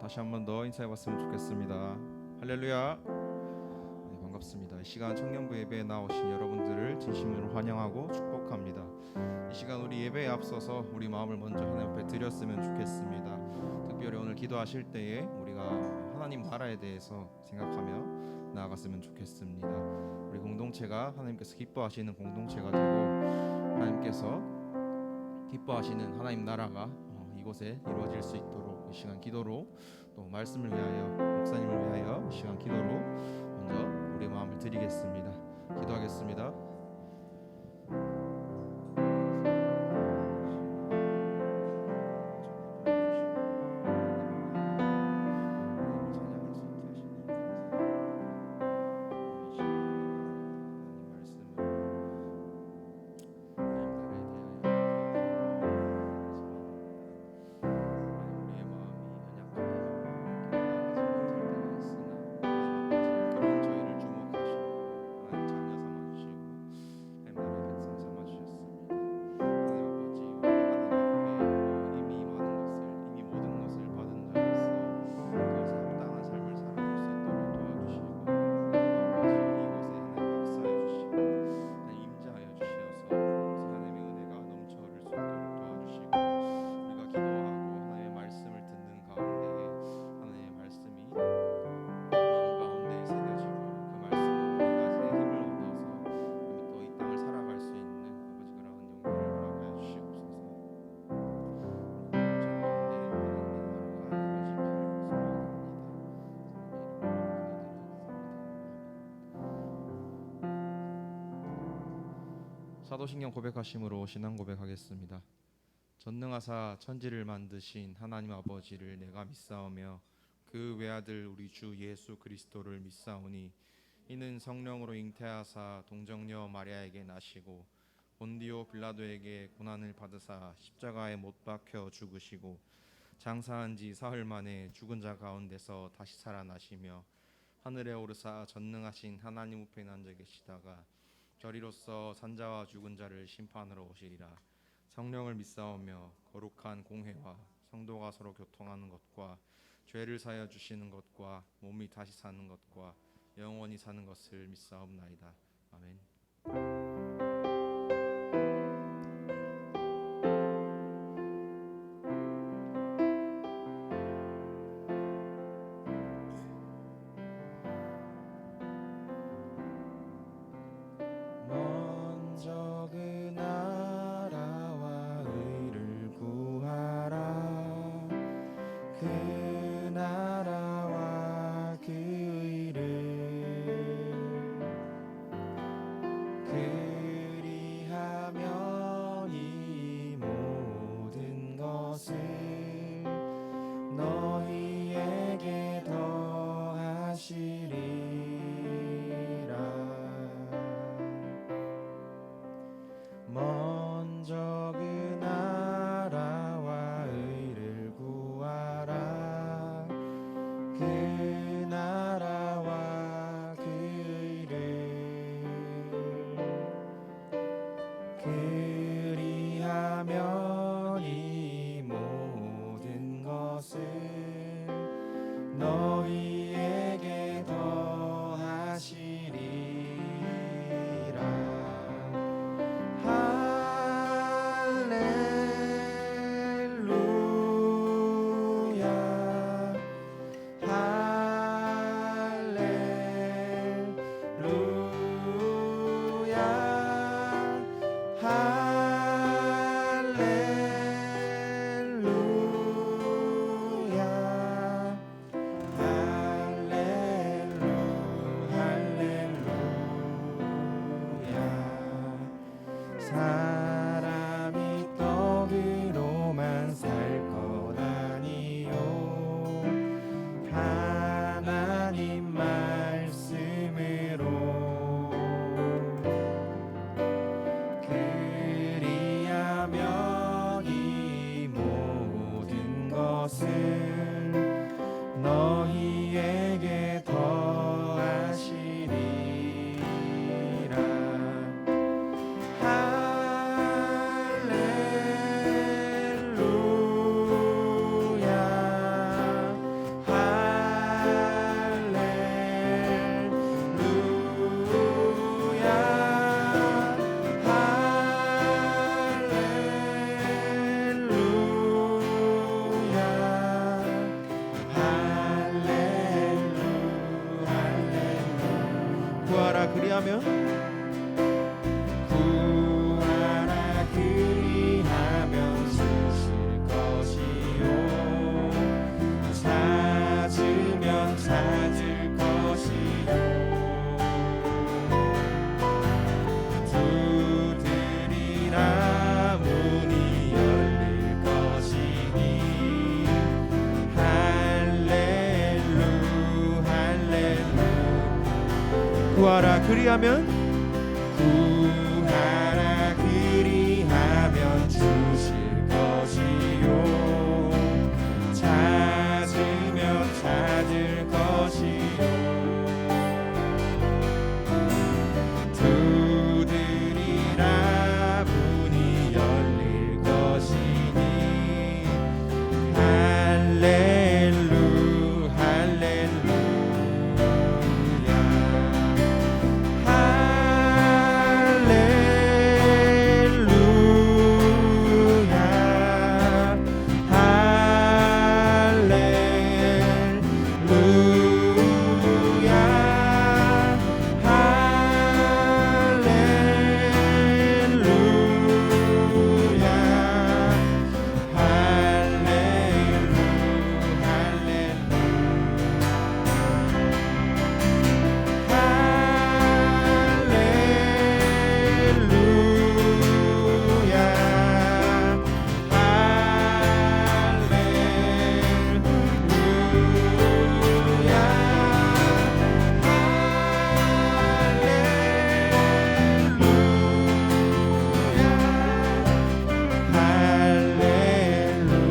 다시 한 번 더 인사해봤으면 좋겠습니다. 할렐루야. 네, 반갑습니다. 이 시간 청년부 예배에 나오신 여러분들을 진심으로 환영하고 축복합니다. 이 시간 우리 예배에 앞서서 우리 마음을 먼저 하나님 앞에 드렸으면 좋겠습니다. 특별히 오늘 기도하실 때에 우리가 하나님 나라에 대해서 생각하며 나아갔으면 좋겠습니다. 우리 공동체가 하나님께서 기뻐하시는 공동체가 되고 하나님께서 기뻐하시는 하나님 나라가 이곳에 이루어질 수 있도록 이 시간 기도로 또 말씀을 위하여 목사님을 위하여 이 시간 기도로 먼저 우리 마음을 드리겠습니다. 기도하겠습니다. 사도신경 고백하심으로 신앙 고백하겠습니다. 전능하사 천지를 만드신 하나님 아버지를 내가 믿사오며 그 외아들 우리 주 예수 그리스도를 믿사오니 이는 성령으로 잉태하사 동정녀 마리아에게 나시고 본디오 빌라도에게 고난을 받으사 십자가에 못 박혀 죽으시고 장사한 지 사흘 만에 죽은 자 가운데서 다시 살아나시며 하늘에 오르사 전능하신 하나님 우편에 앉아 계시다가 저리로서 산자와 죽은 자를 심판하러 오시리라. 성령을 믿사오며 거룩한 공회와 성도가 서로 교통하는 것과 죄를 사하여 주시는 것과 몸이 다시 사는 것과 영원히 사는 것을 믿사옵나이다. 아멘. 먼저 그 나라와 의를 구하라. 그 나라와 그 의를 그리하면 이 모든 것을 너희에게 더하시리라. 사람이 떡으로만 살 것 아니요 하나님 말씀으로 그리하면 이 모든 것을 너희에게 더하시리라. 할렐루야 구하라 그리하면 구하라 그리하면 주실 것이요 찾으면 찾을 것이요 두드리라 문이 열릴 것이니 할렐루 할렐루 구하라 그리하면 구하라 그리하면 주실 것이요 찾으면 찾을 것이요 두드리라 문이 열릴 것이니 할렐루 할렐루야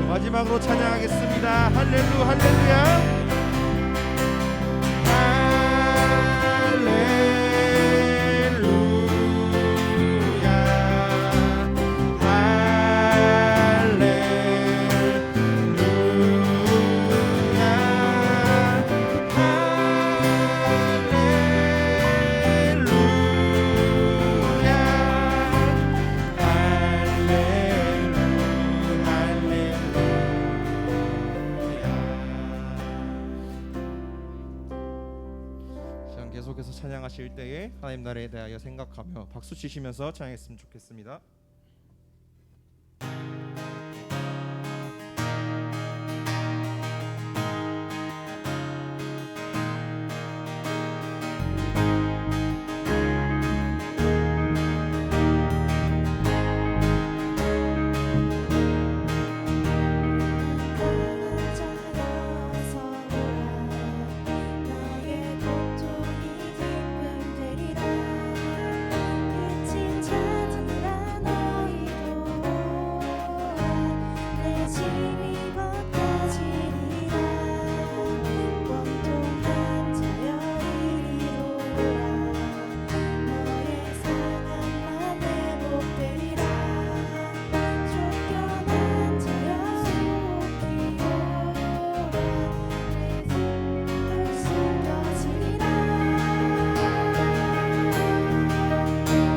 마지막으로 찬양하겠습니다. 할렐루 할렐루야. 계속해서 찬양하실 때에 하나님 나라에 대하여 생각하며 박수 치시면서 찬양했으면 좋겠습니다.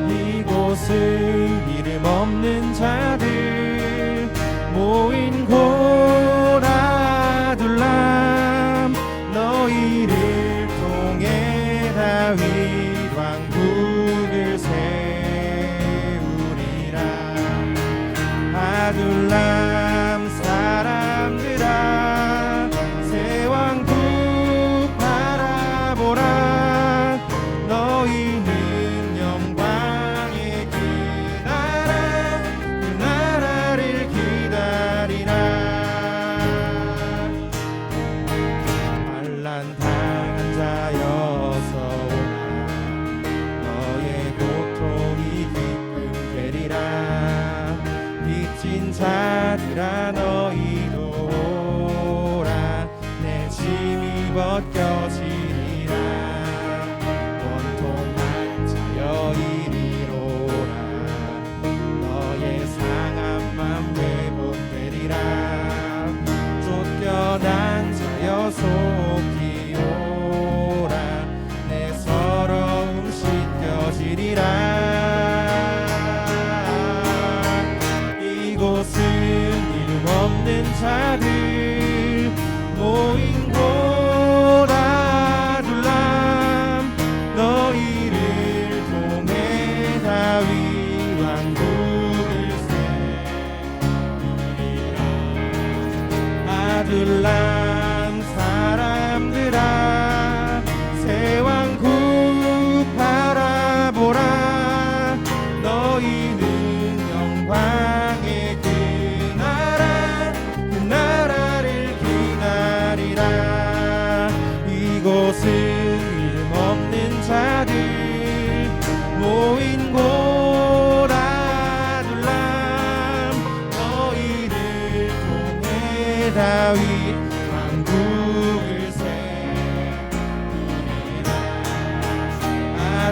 이곳은 이름 없는 자들 모인 곳 아둘람 너희를 통해 다윗 왕국을 세우리라 아둘람 사람들아 새 왕국 바라보라 너희는 영광의 그 나라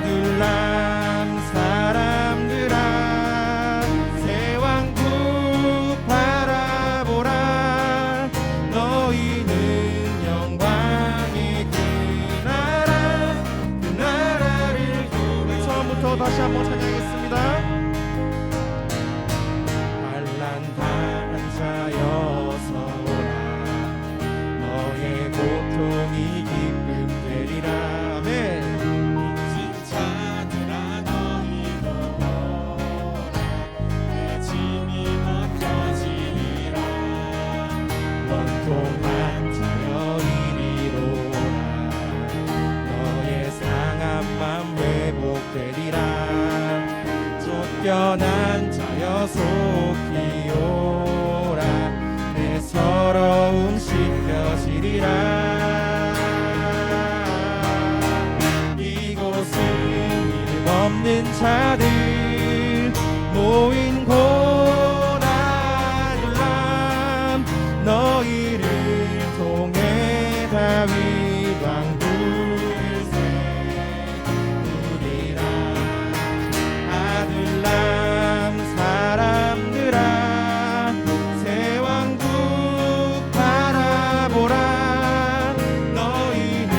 아둘람 사람들아 새 왕국 바라보라 너희는 영광의 그 나라를 처음부터 다시 한번 찬양하겠습니다. 환난한 자여서 오라 너의 고통이 기쁨 되리라. 아멘. 빚진 자들아 너희도 오라 내 짐이 벗겨지리라 원통한 자여 이리로 오라 너의 상한 맘 회복되리라. 쫓겨난 자여 속히 오라 내 서러움 씻겨지리라. 이곳은 이름 없는 자들 모인 곳 아둘람 너희를 통해 다윗 왕국을 세우리라. 아둘람 사람들아 새 왕국 바라보라 너희는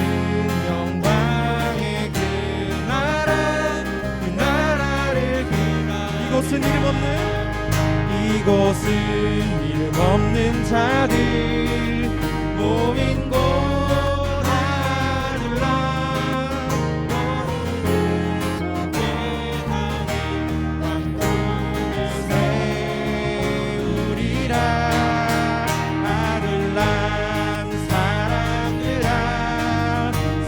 영광의 그 나라를 이곳은 이름 없는 자들 모인 곳 아둘람 세우리라. 아둘람 사람들아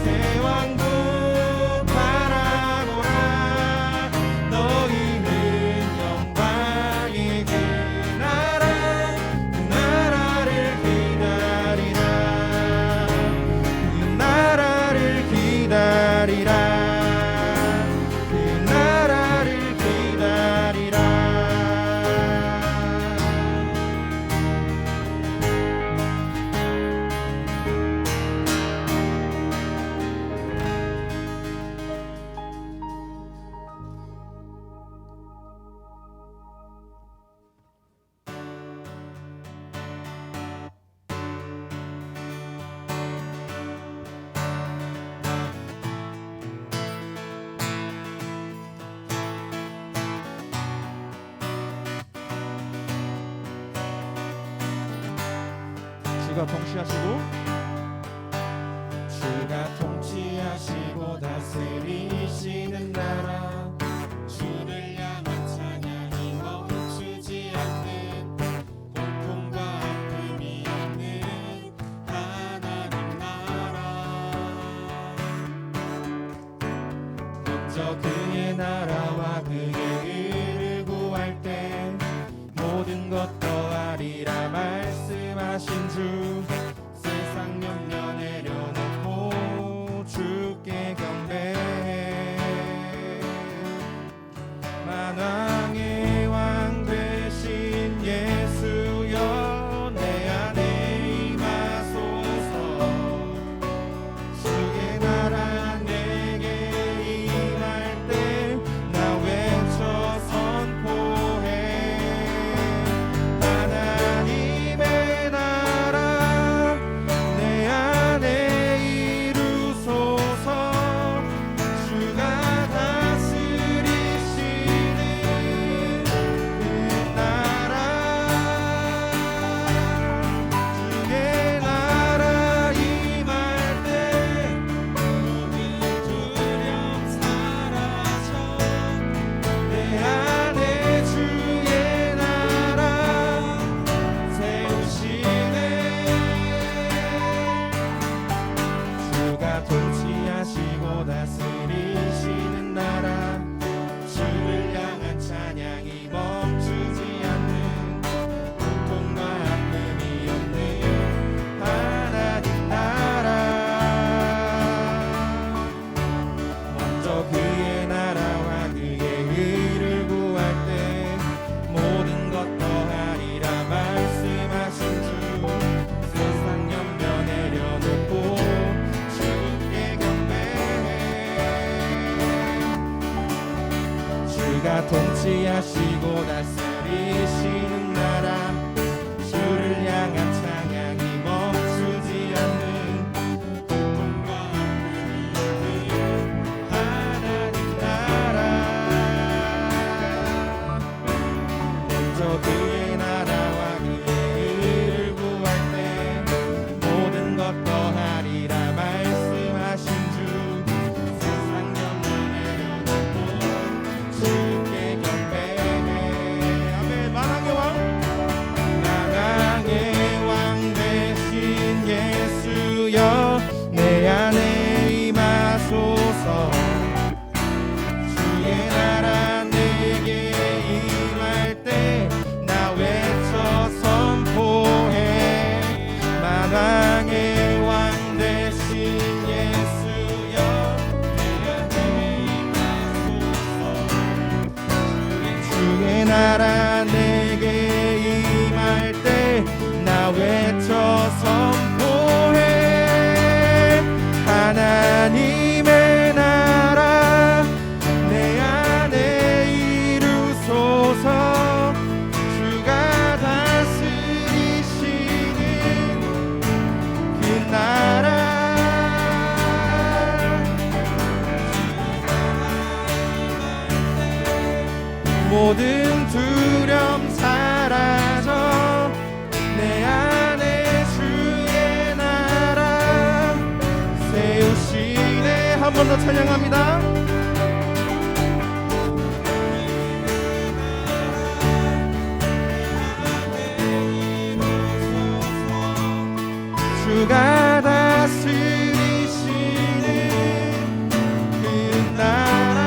새 왕국 바라보라 너희는 영광의 그 나라를 기다리라. 그 나라를 기다리라. 그 나라를 기다리라. 주가 통치하시고 다스리시는 나라 주를 향한 찬양이 멈추지 않는 고통과 아픔이 없는 하나님 나라 먼저 그의 나라와 그의 의를 구할 때 모든 것 더하리라 말씀하신 주 세상 염려 내려놓고 주께 경배해. 만왕의 왕 되신 예수여 내 안에 임하소서. 주의 나라 내게 임할 때 나 외쳐 선포해. 주가 통치하시고 다스리시는 나라 주를 향한 찬양이 멈추지 않는 고통과 아픔이 있는 하나님 나라 먼저 그의 나라와 그의 의를 구할 때 모든 것 더하리라 말씀하신 주 세상 영광을 내려놓고 주께 경배해 아멘 만왕의 왕 만왕의 왕 되신 예수여 내 안에 임하소서 주의 나라 내게 임할 때 나 외쳐 선포해 만왕의 왕 되신 예수여 내 안에 임하소서 주의 나라 내게 임할 때 나 외쳐 선포해 하나님의 나라 내 안에 이루소서 주가 다스리시는 그 나라 모든 두려움 사라져 내 안에 주의 나라 세우시네 한 번 더 찬양합니다 주가 다스리시는 그 나라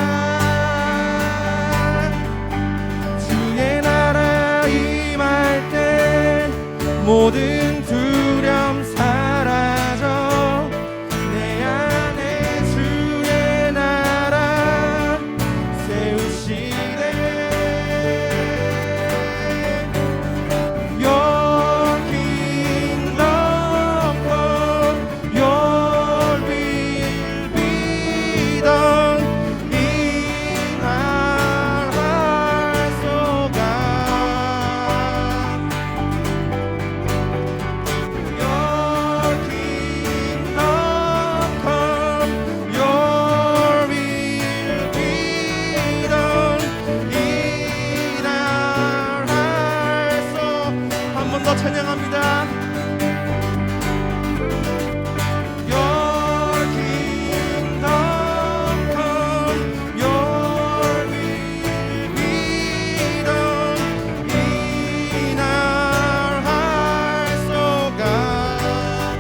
주의 나라 임할 때 모든 두려움 사라져 내 안에 주의 나라 세우시네 Your kingdom come, Your will be done in our hearts, oh God. Your kingdom come, Your will be done in our hearts, oh. 한 번 더 찬양합니다. Your kingdom come, Your will be done in our hearts, oh God.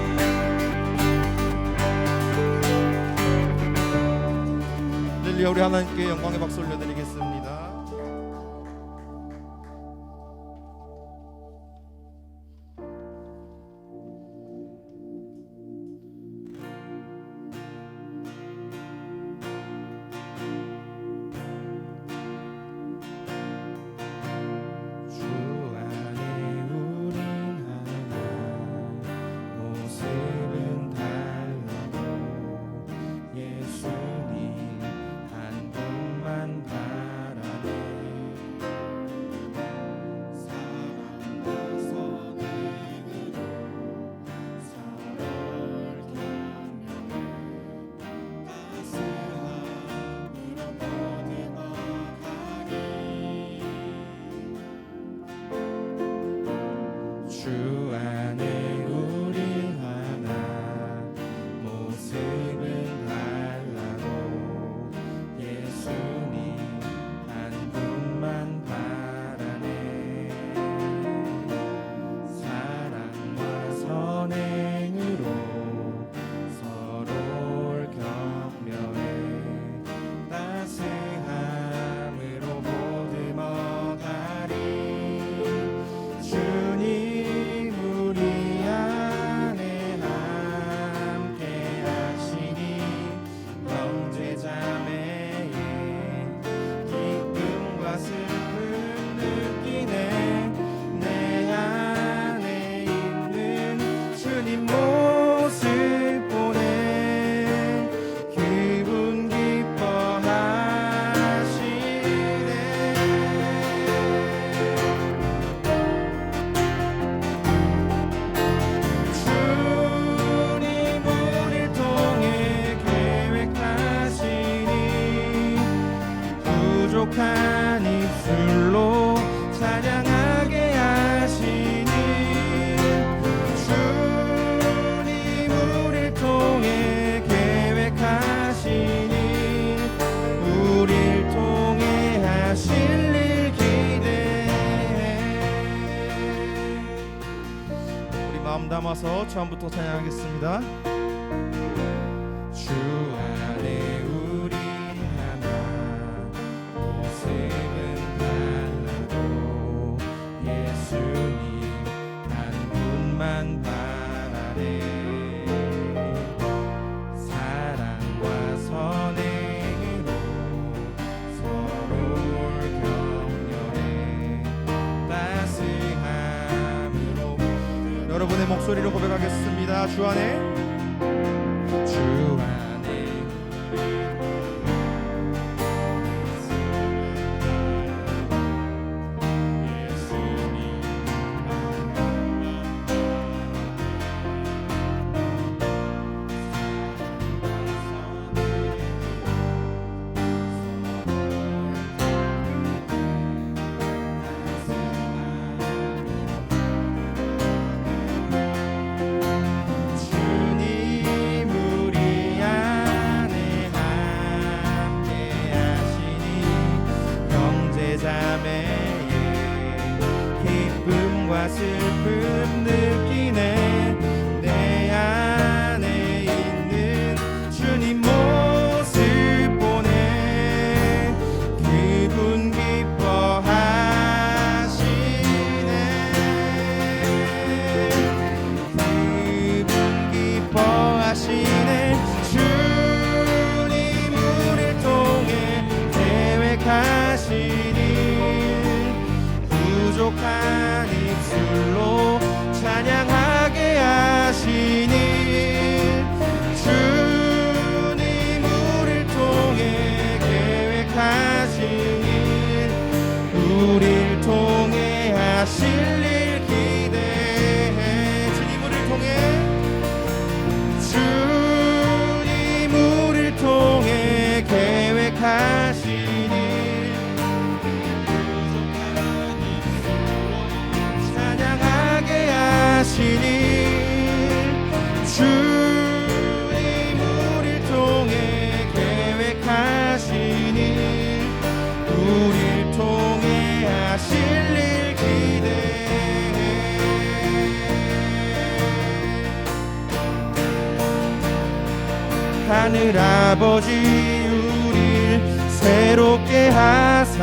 할렐루야 우리 하나님께 영광의 박수 올려드리겠습니다. 주 안에 우린 하나 모습은 달라도 예수님 한 분만 바라보 부족한 입술로 찬양하게 하시니 주님 우릴 통해 계획하시니 우릴 통해 하실 일 기대해. 우리 마음 담아서 처음부터 찬양하겠습니다. 주 안에 우리 하나 모습은 달라도 예수님 한 분만 바라네. 사랑과 선행으로 서로를 격려해 따스함으로. 여러분의 목소리로 고백하겠습니다. 주 안에 주 안에 주님 우리 안에 함께 하시니 형제자매의 기쁨과 슬픔 느끼네. 내 안에 있는 주님 모습 보네. 그분 기뻐하시네. 그분 기뻐하시네. 주님 우릴 통해 계획하시니 부족한 입술로 찬양하게 하시니 주님 우릴 통해 계획하시니 우릴 통해 하실 일 기대해. 주님 우릴 통해 주님 우릴 통해 계획하시니 찬양하게 하시니 주님 우릴 통해 계획하시니 우릴 통해 하실 일 기대해. 하늘 아버지 우릴 새롭게 하사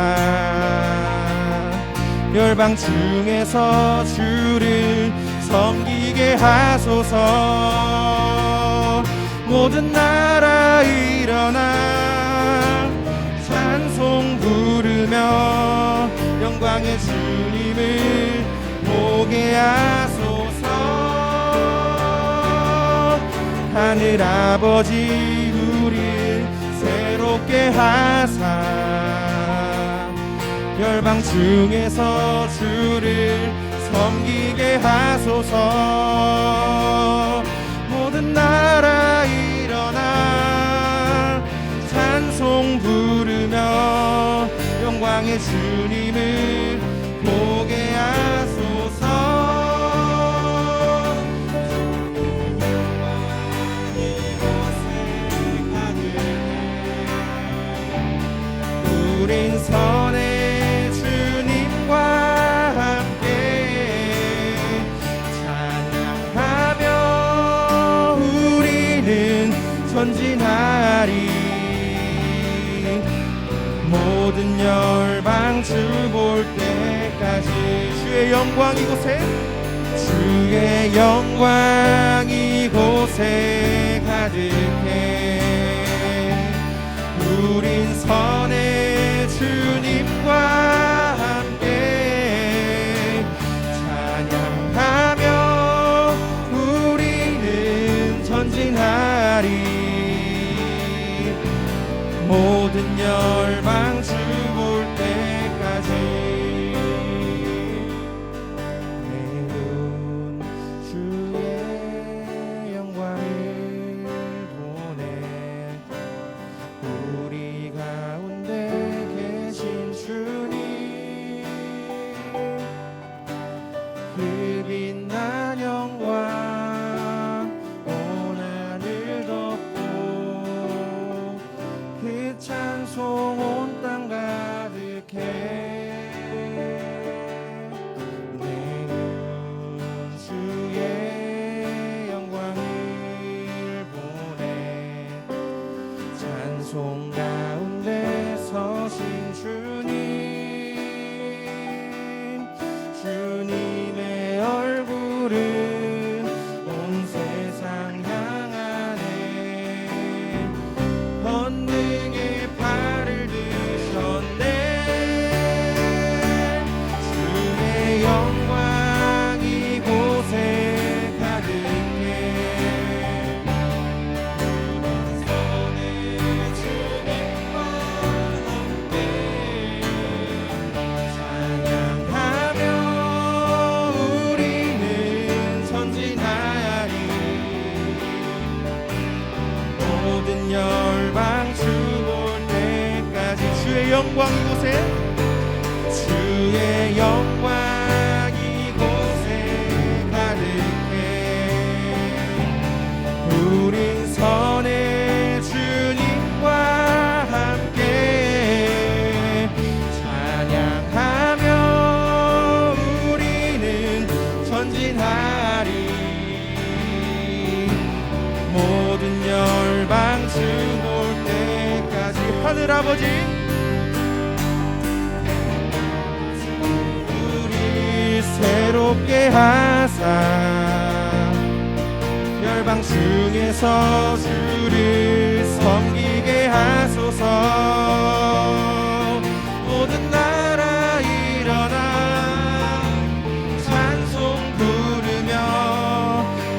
열방 중에서 주를 섬기게 하소서. 모든 나라 일어나 찬송 부르며 영광의 주님을 보게 하소서. 하늘 아버지 우릴 새롭게 하사 열방 중에서 주를 섬기게 하소서. 모든 나라 일어나 찬송 부르며 영광의 주님을 보게 하소서. 우린 선의 주님과 함께 찬양하며 우리는 전진하리. 모든 열방 주 볼 때까지 주의 영광 이곳에 주의 영광 이곳에 가득해. 우린 선의 주님과 함께 찬양하며 우리는 전진하리. 모든 열방 주 볼 때까지 내 눈 주의 영광을 보내. 우리 가운데 계신 찬송 온 땅 가득해 내는 주의 영광을 보내 찬송 가운데 서신 주님의 얼굴은 온 세상 향하네 번능의 발을 드셨네 주의 영광 이곳에 가득해 손에 주님과 함께 찬양하며 우리는 전진하리 모든 열방 주 볼 때까지 주의 영광 이곳에 주의 영광 이곳에 가득해 우린 선의 주님과 함께 찬양하며 우리는 전진하리 모든 열방 주 볼 때까지 하늘아버지 우리 새롭게 하사 열방 중에서 주를 섬기게 하소서 모든 나라 일어나 찬송 부르며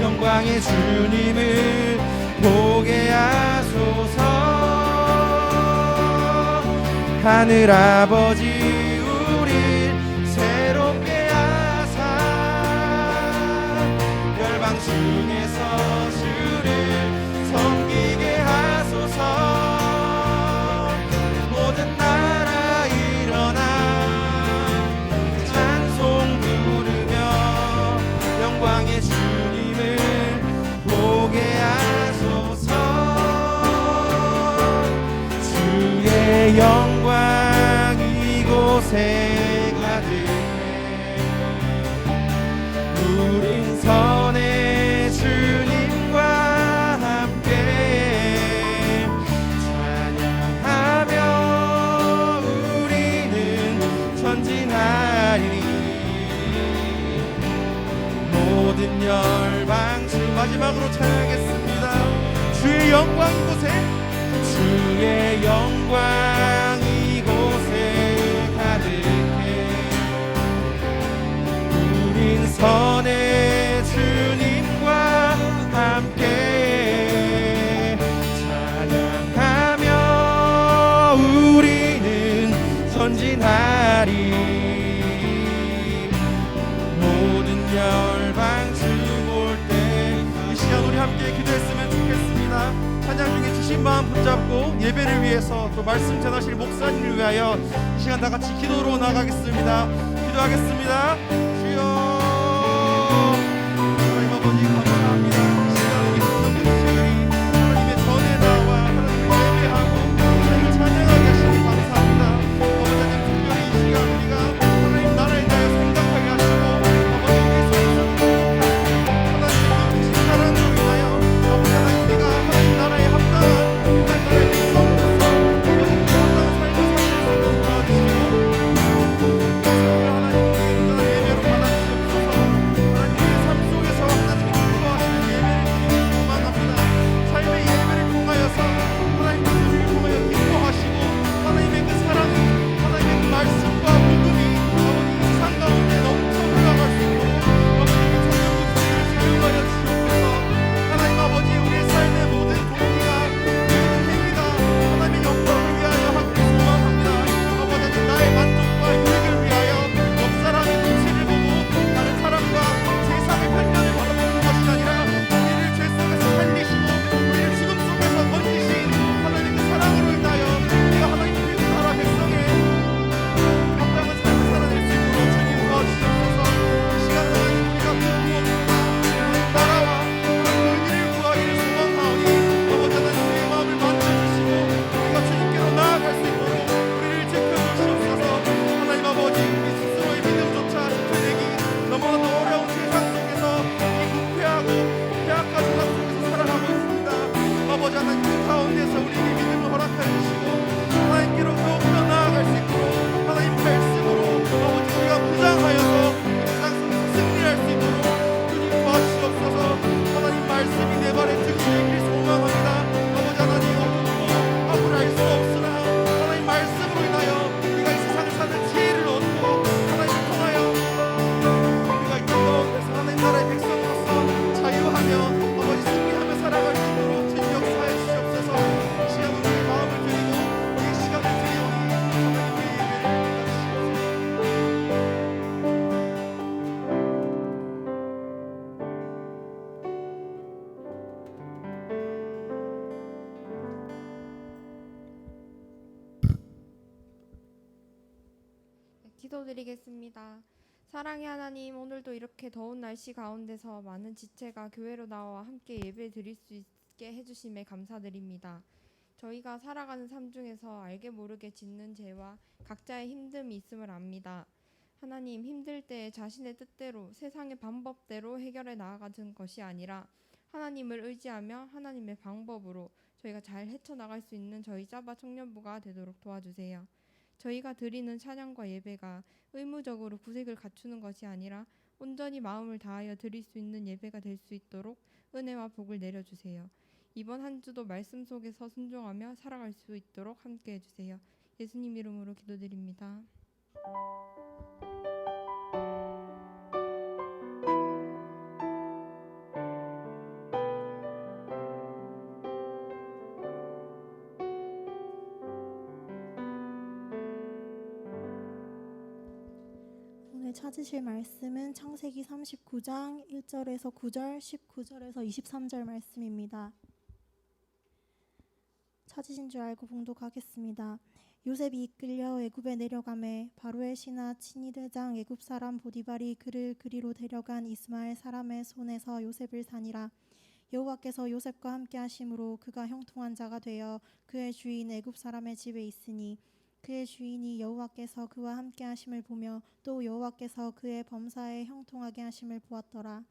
영광의 주님을 보게 하소서 하늘아버지 우리 새롭게 하사 열방 중에서 주를 섬기게 하소서 모든 나라 일어나 찬송 부르며 영광의 주님을 보게 하소서 주의 영광 이곳에 가득해 우린 선의 주님과 함께 찬양하며 우리는 전진하리니 모든 열방 주 마지막으로 찬양하겠습니다 주의 영광 이곳에 주의 영광 이곳에 가득해 우린 선의 주님과 함께 찬양하며 우리는 전진하리 모든 열방 주 볼 때 이 시간 우리 함께 기도했으면 좋겠습니다 찬양 중에 주신 마음 붙잡고 예배를 위해서 또 말씀 전하실 목사님을 위하여 이 시간 다 같이 기도로 나가겠습니다 기도하겠습니다 주여 하나님 아버지 감사합니다 이 시간 우리 모든 시간이 하나님의 전에 나와 하나님을 예배하고 하나님을 찬양하게 하시니 감사합니다 아버지 하나님 특별히 이 시간 우리가 하나님 나라에 대하여 생각하게 하시고 아버지 우리 하나님의 그 크신 사랑으로 인하여 아버지 하나님 우리가 하나님 나라에 합당한 하나님 나라의 백성으로서 아버지 그 합당한 삶을 살 수 있도록 도와주시고 하나님 예배로 받아주시옵소서 하나님 우리의 삶 속에서 하나님의 기뻐하시는 기도드리겠습니다. 사랑의 하나님, 오늘도 이렇게 더운 날씨 가운데서 많은 지체가 교회로 나와 함께 예배 드릴 수 있게 해주심에 감사드립니다. 저희가 살아가는 삶 중에서 알게 모르게 짓는 죄와 각자의 힘듦이 있음을 압니다. 하나님, 힘들 때 자신의 뜻대로 세상의 방법대로 해결해 나아가는 것이 아니라 하나님을 의지하며 하나님의 방법으로 저희가 잘 헤쳐나갈 수 있는 저희 짜바 청년부가 되도록 도와주세요. 저희가 드리는 찬양과 예배가 의무적으로 구색을 갖추는 것이 아니라 온전히 마음을 다하여 드릴 수 있는 예배가 될 수 있도록 은혜와 복을 내려주세요. 이번 한 주도 말씀 속에서 순종하며 살아갈 수 있도록 함께 해주세요. 예수님 이름으로 기도드립니다. 오늘 찾으실 말씀은 창세기 39장 1절에서 9절, 19절에서 23절 말씀입니다. 찾으신 줄 알고 봉독하겠습니다. 요셉이 이끌려 애굽에 내려가매 바로의 신하 친위대장 애굽 사람 보디발이 그를 그리로 데려간 이스마엘 사람의 손에서 요셉을 산이라. 여호와께서 요셉과 함께 하심으로 그가 형통한 자가 되어 그의 주인 애굽 사람의 집에 있으니 그의 주인이 여호와께서 그와 함께 하심을 보며 또 여호와께서 그의 범사에 형통하게 하심을 보았더라.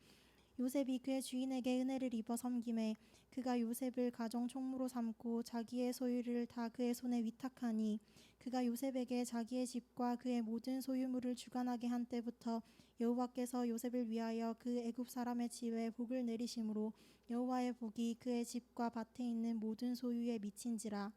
요셉이 그의 주인에게 은혜를 입어 섬김에 그가 요셉을 가정 총무로 삼고 자기의 소유를 다 그의 손에 위탁하니 그가 요셉에게 자기의 집과 그의 모든 소유물을 주관하게 한 때부터 여호와께서 요셉을 위하여 그 애굽 사람의 집에 복을 내리심으로 여호와의 복이 그의 집과 밭에 있는 모든 소유에 미친지라.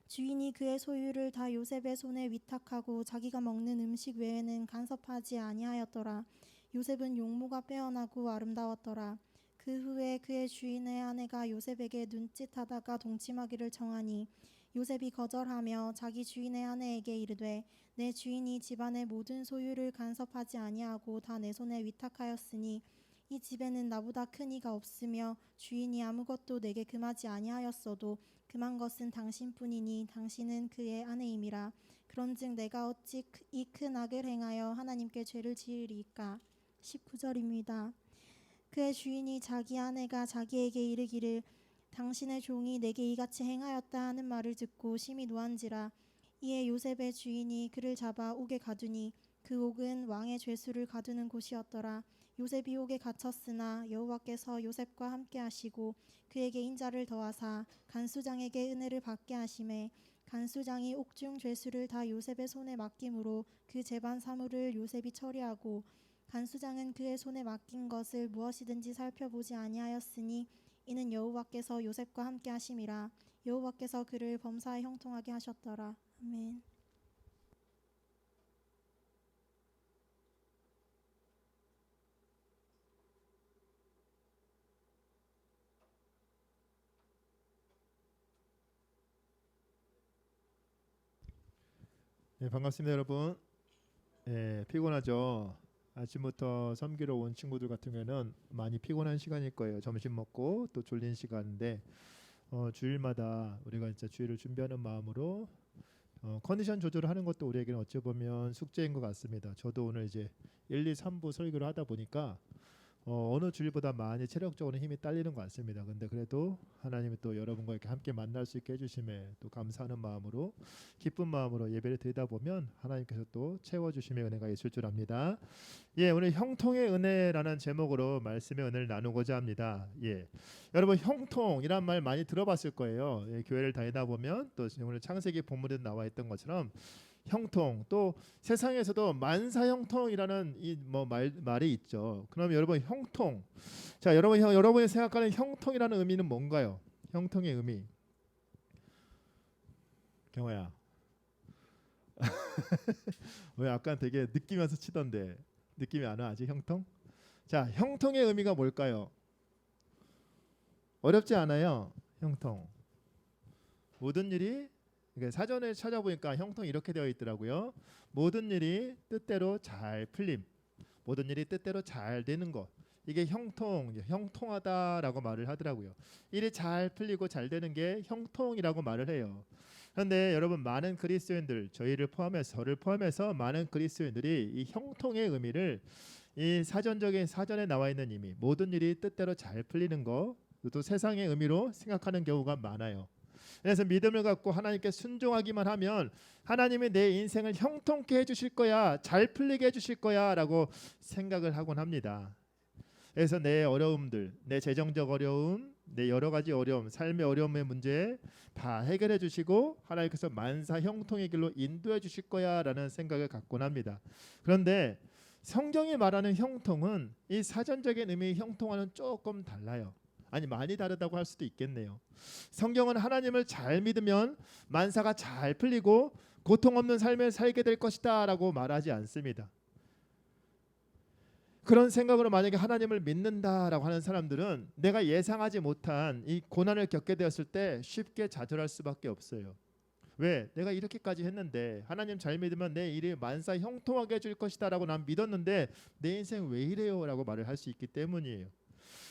주인이 그의 소유를 다 요셉의 손에 위탁하고 자기가 먹는 음식 외에는 간섭하지 아니하였더라. 요셉은 용모가 빼어나고 아름다웠더라. 그 후에 그의 주인의 아내가 요셉에게 눈짓하다가 동침하기를 청하니 요셉이 거절하며 자기 주인의 아내에게 이르되 내 주인이 집안의 모든 소유를 간섭하지 아니하고 다 내 손에 위탁하였으니 이 집에는 나보다 큰 이가 없으며 주인이 아무것도 내게 금하지 아니하였어도 금한 것은 당신뿐이니 당신은 그의 아내임이라. 그런즉 내가 어찌 이 큰 악을 행하여 하나님께 죄를 지으리까. 19절입니다. 그의 주인이 자기 아내가 자기에게 이르기를 당신의 종이 내게 이같이 행하였다 하는 말을 듣고 심히 노한지라. 이에 요셉의 주인이 그를 잡아 옥에 가두니 그 옥은 왕의 죄수를 가두는 곳이었더라. 요셉이 옥에 갇혔으나 여호와께서 요셉과 함께 하시고 그에게 인자를 더하사 간수장에게 은혜를 받게 하심에 간수장이 옥중 죄수를 다 요셉의 손에 맡김으로 그 재반 사물을 요셉이 처리하고 간수장은 그의 손에 맡긴 것을 무엇이든지 살펴보지 아니하였으니 이는 여호와께서 요셉과 함께 하심이라. 여호와께서 그를 범사에 형통하게 하셨더라. 아멘. 네, 반갑습니다, 여러분. 피곤하죠. 아침부터 섬기러 온 친구들 같은 경우에는 많이 피곤한 시간일 거예요. 점심 먹고 또 졸린 시간인데 주일마다 우리가 진짜 주일을 준비하는 마음으로 컨디션 조절을 하는 것도 우리에게는 어찌 보면 숙제인 것 같습니다. 저도 오늘 이제 1, 2, 3부 설교를 하다 보니까 어느 주일보다 많이 체력적으로 힘이 딸리는 것 같습니다. 근데 그래도 하나님이 또 여러분과 이렇게 함께 만날 수 있게 해주심에 또 감사하는 마음으로 기쁜 마음으로 예배를 드리다 보면 하나님께서 또 채워주심의 은혜가 있을 줄 압니다. 오늘 형통의 은혜라는 제목으로 말씀의 은혜를 나누고자 합니다. 여러분 형통이란 말 많이 들어봤을 거예요. 교회를 다니다 보면 또 오늘 창세기 본문에 나와 있던 것처럼 형통, 또 세상에서도 만사형통이라는 말이 있죠. 그럼 여러분 형통, 자 여러분이 생각하는 형통이라는 의미는 뭔가요? 형통의 의미. 경호야, 왜 아까 되게 느끼면서 치던데 느낌이 안 와? 아직 형통? 자, 형통의 의미가 뭘까요? 어렵지 않아요. 형통. 모든 일이 사전에 찾아보니까 형통이 이렇게 되어 있더라고요. 모든 일이 뜻대로 잘 풀림, 모든 일이 뜻대로 잘 되는 것, 이게 형통하다라고 말을 하더라고요. 일이 잘 풀리고 잘 되는 게 형통이라고 말을 해요. 그런데 여러분, 많은 그리스도인들, 저희를 포함해서, 저를 포함해서 많은 그리스도인들이 이 형통의 의미를, 이 사전에 나와 있는 의미, 모든 일이 뜻대로 잘 풀리는 거, 또 세상의 의미로 생각하는 경우가 많아요. 그래서 믿음을 갖고 하나님께 순종하기만 하면 하나님이 내 인생을 형통케 해주실 거야, 잘 풀리게 해주실 거야 라고 생각을 하곤 합니다. 그래서 내 어려움들, 내 재정적 어려움, 내 여러 가지 어려움, 삶의 어려움의 문제 다 해결해 주시고 하나님께서 만사 형통의 길로 인도해 주실 거야 라는 생각을 갖곤 합니다. 그런데 성경이 말하는 형통은 이 사전적인 의미의 형통과는 조금 달라요. 아니, 많이 다르다고 할 수도 있겠네요. 성경은 하나님을 잘 믿으면 만사가 잘 풀리고 고통 없는 삶을 살게 될 것이다 라고 말하지 않습니다. 그런 생각으로 만약에 하나님을 믿는다라고 하는 사람들은 내가 예상하지 못한 이 고난을 겪게 되었을 때 쉽게 좌절할 수밖에 없어요. 왜? 내가 이렇게까지 했는데, 하나님 잘 믿으면 내 일이 만사 형통하게 해줄 것이다 라고 난 믿었는데 내 인생 왜 이래요? 라고 말을 할 수 있기 때문이에요.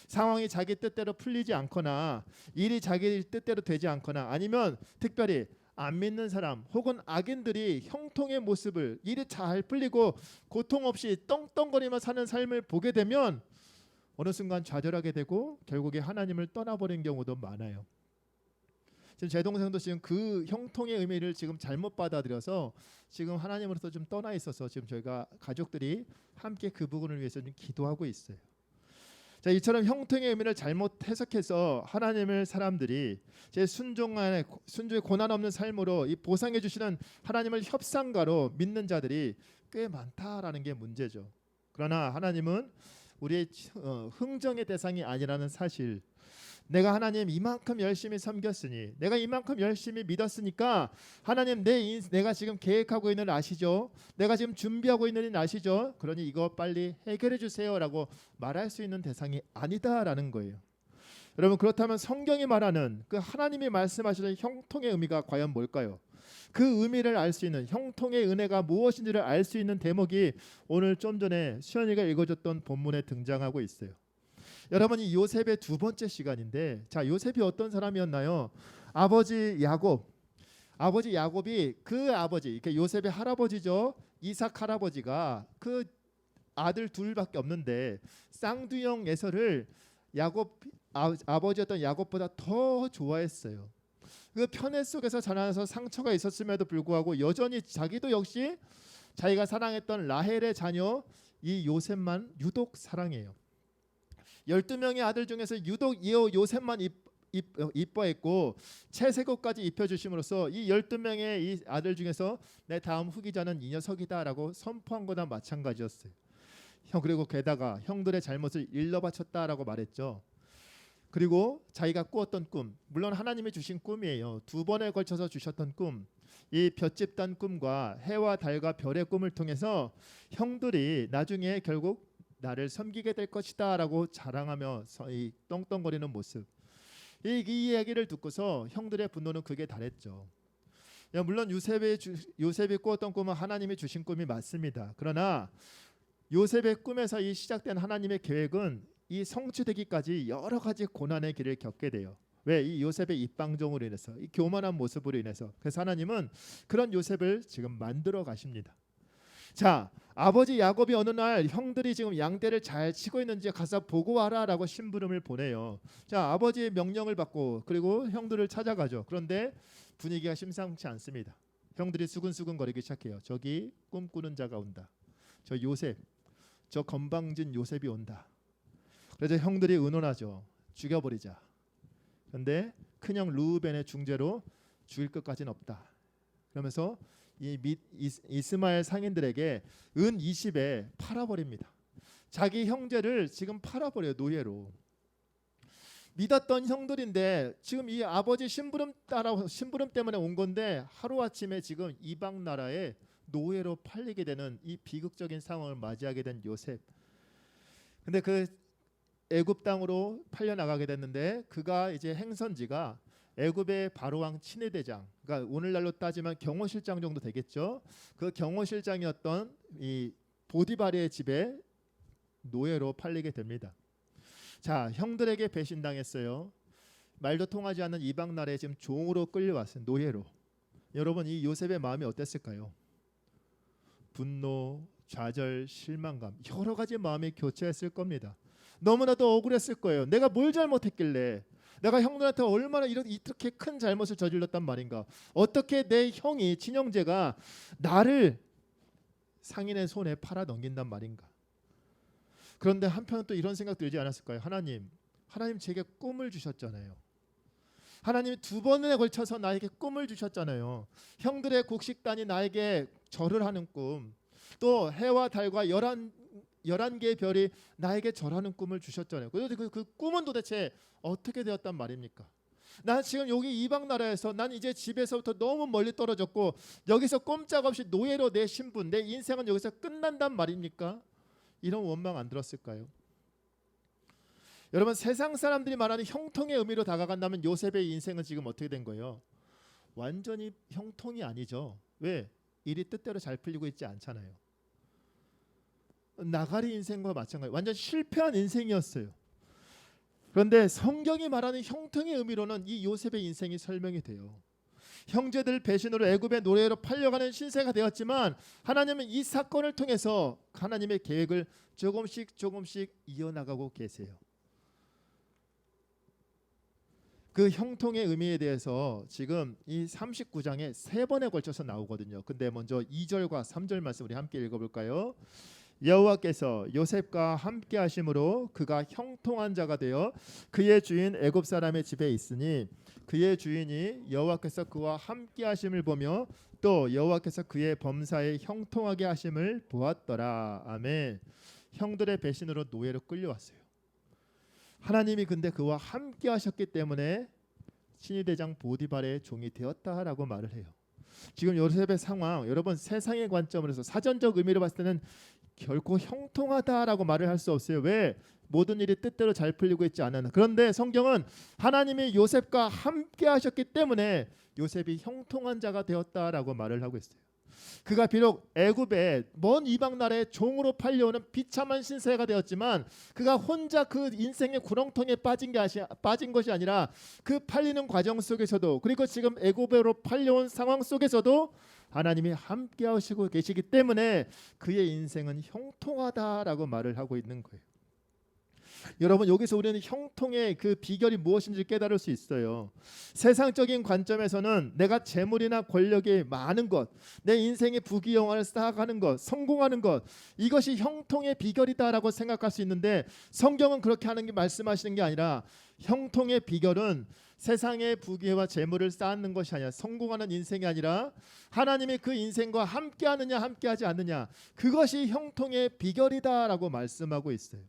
상황이 자기 뜻대로 풀리지 않거나 일이 자기 뜻대로 되지 않거나, 아니면 특별히 안 믿는 사람 혹은 악인들이 형통의 모습을, 일이 잘 풀리고 고통 없이 떵떵거리며 사는 삶을 보게 되면 어느 순간 좌절하게 되고 결국에 하나님을 떠나버린 경우도 많아요. 지금 제 동생도 지금 그 형통의 의미를 지금 잘못 받아들여서 지금 하나님으로부터 좀 떠나 있어서 지금 저희가 가족들이 함께 그 부분을 위해서 좀 기도하고 있어요. 자, 이처럼 형통의 의미를 잘못 해석해서 하나님을 사람들이 제 순종의 고난 없는 삶으로 이 보상해 주시는 하나님을 협상가로 믿는 자들이 꽤 많다라는 게 문제죠. 그러나 하나님은 우리의 흥정의 대상이 아니라는 사실, 내가 하나님 이만큼 열심히 섬겼으니, 내가 이만큼 열심히 믿었으니까 하나님 내가 지금 계획하고 있는 일 아시죠? 내가 지금 준비하고 있는 일 아시죠? 그러니 이거 빨리 해결해 주세요라고 말할 수 있는 대상이 아니다라는 거예요. 여러분, 그렇다면 성경이 말하는 그 하나님이 말씀하시는 형통의 의미가 과연 뭘까요? 그 의미를 알 수 있는, 형통의 은혜가 무엇인지를 알 수 있는 대목이 오늘 좀 전에 수연이가 읽어줬던 본문에 등장하고 있어요. 여러분, 이 요셉의 두 번째 시간인데, 자, 요셉이 어떤 사람이었나요? 아버지 야곱이 그 아버지, 이렇게 요셉의 할아버지죠, 이삭 할아버지가 그 아들 둘밖에 없는데 쌍두형 에서를 아버지였던 야곱보다 더 좋아했어요. 그 편애 속에서 자라나서 상처가 있었음에도 불구하고 여전히 자기도 역시 자기가 사랑했던 라헬의 자녀 이 요셉만 유독 사랑해요. 12명의 아들 중에서 유독 요셉만 이뻐했고 채색옷까지 입혀주심으로써 이 12명의 이 아들 중에서 내 다음 후기자는 이 녀석이다라고 선포한 거나 마찬가지였어요. 그리고 게다가 형들의 잘못을 일러 바쳤다라고 말했죠. 그리고 자기가 꾸었던 꿈, 물론 하나님이 주신 꿈이에요. 두 번에 걸쳐서 주셨던 꿈, 이 볏짚단 꿈과 해와 달과 별의 꿈을 통해서 형들이 나중에 결국 나를 섬기게 될 것이다라고 자랑하며 이 떵떵거리는 모습, 이 이야기를 듣고서 형들의 분노는 극에 달했죠. 물론 요셉이 꾸었던 꿈은 하나님이 주신 꿈이 맞습니다. 그러나 요셉의 꿈에서 이 시작된 하나님의 계획은 이 성취되기까지 여러 가지 고난의 길을 겪게 돼요. 왜? 이 요셉의 입방종으로 인해서, 이 교만한 모습으로 인해서. 그래서 하나님은 그런 요셉을 지금 만들어 가십니다. 자, 아버지 야곱이 어느 날 형들이 지금 양떼를 잘 치고 있는지 가서 보고 와라라고 심부름을 보내요. 자, 아버지의 명령을 받고 그리고 형들을 찾아가죠. 그런데 분위기가 심상치 않습니다. 형들이 수근수근 거리기 시작해요. 저기 꿈꾸는 자가 온다. 저 요셉, 저 건방진 요셉이 온다. 그래서 형들이 의논하죠. 죽여버리자. 그런데 큰형 르우벤의 중재로 죽일 것까지는 없다. 그러면서 이스마엘 상인들에게 은 20에 팔아버립니다. 자기 형제를 지금 팔아버려요. 노예로. 믿었던 형들인데 지금 이 아버지 심부름 때문에 온 건데 하루아침에 지금 이방 나라에 노예로 팔리게 되는 이 비극적인 상황을 맞이하게 된 요셉. 근데 그 애굽 땅으로 팔려 나가게 됐는데 그가 이제 행선지가 애굽의 바로왕 친위대장, 그러니까 오늘날로 따지면 경호실장 정도 되겠죠. 그 경호실장이었던 이 보디바리의 집에 노예로 팔리게 됩니다. 자, 형들에게 배신당했어요. 말도 통하지 않는 이방 나라에 지금 종으로 끌려왔어요. 노예로. 여러분 이 요셉의 마음이 어땠을까요? 분노, 좌절, 실망감 여러 가지 마음이 교차했을 겁니다. 너무나도 억울했을 거예요. 내가 뭘 잘못했길래 내가 형들한테 얼마나 이렇게 큰 잘못을 저질렀단 말인가. 어떻게 내 형이 친형제가 나를 상인의 손에 팔아 넘긴단 말인가. 그런데 한편은 또 이런 생각 들지 않았을까요? 하나님 제게 꿈을 주셨잖아요. 하나님이 2번에 걸쳐서 나에게 꿈을 주셨잖아요. 형들의 곡식단이 나에게 절을 하는 꿈, 또 해와 달과 11개의 별이 나에게 절하는 꿈을 주셨잖아요. 그 꿈은 도대체 어떻게 되었단 말입니까? 난 지금 여기 이방 나라에서 난 이제 집에서부터 너무 멀리 떨어졌고 여기서 꼼짝없이 노예로 내 신분, 내 인생은 여기서 끝난단 말입니까? 이런 원망 안 들었을까요? 여러분 세상 사람들이 말하는 형통의 의미로 다가간다면 요셉의 인생은 지금 어떻게 된 거예요? 완전히 형통이 아니죠. 왜? 일이 뜻대로 잘 풀리고 있지 않잖아요. 나가리 인생과 마찬가지. 완전 실패한 인생이었어요. 그런데 성경이 말하는 형통의 의미로는 이 요셉의 인생이 설명이 돼요. 형제들 배신으로 애굽의 노예로 팔려가는 신세가 되었지만 하나님은 이 사건을 통해서 하나님의 계획을 조금씩 이어나가고 계세요. 그 형통의 의미에 대해서 지금 이 39장에 3번에 걸쳐서 나오거든요. 근데 먼저 2절과 3절 말씀 우리 함께 읽어볼까요? 여호와께서 요셉과 함께 하심으로 그가 형통한 자가 되어 그의 주인 애굽 사람의 집에 있으니 그의 주인이 여호와께서 그와 함께 하심을 보며 또 여호와께서 그의 범사에 형통하게 하심을 보았더라. 아멘. 형들의 배신으로 노예로 끌려왔어요. 하나님이 근데 그와 함께 하셨기 때문에 친위대장 보디발의 종이 되었다라고 말을 해요. 지금 요셉의 상황, 여러분 세상의 관점으로서 사전적 의미로 봤을 때는 결코 형통하다라고 말을 할 수 없어요. 왜? 모든 일이 뜻대로 잘 풀리고 있지 않았나. 그런데 성경은 하나님이 요셉과 함께 하셨기 때문에 요셉이 형통한 자가 되었다라고 말을 하고 있어요. 그가 비록 애굽의 먼 이방 나라의 종으로 팔려오는 비참한 신세가 되었지만 그가 혼자 그 인생의 구렁텅이에 빠진 것이 아니라 그 팔리는 과정 속에서도 그리고 지금 애굽으로 팔려온 상황 속에서도 하나님이 함께 하시고 계시기 때문에 그의 인생은 형통하다라고 말을 하고 있는 거예요. 여러분 여기서 우리는 형통의 그 비결이 무엇인지 깨달을 수 있어요. 세상적인 관점에서는 내가 재물이나 권력이 많은 것, 내 인생의 부귀영화를 쌓아가는 것, 성공하는 것, 이것이 형통의 비결이다라고 생각할 수 있는데 성경은 그렇게 하는 게 말씀하시는 게 아니라 형통의 비결은 세상의 부귀와 재물을 쌓는 것이 아니라 성공하는 인생이 아니라 하나님이 그 인생과 함께하느냐 함께하지 않느냐, 그것이 형통의 비결이다라고 말씀하고 있어요.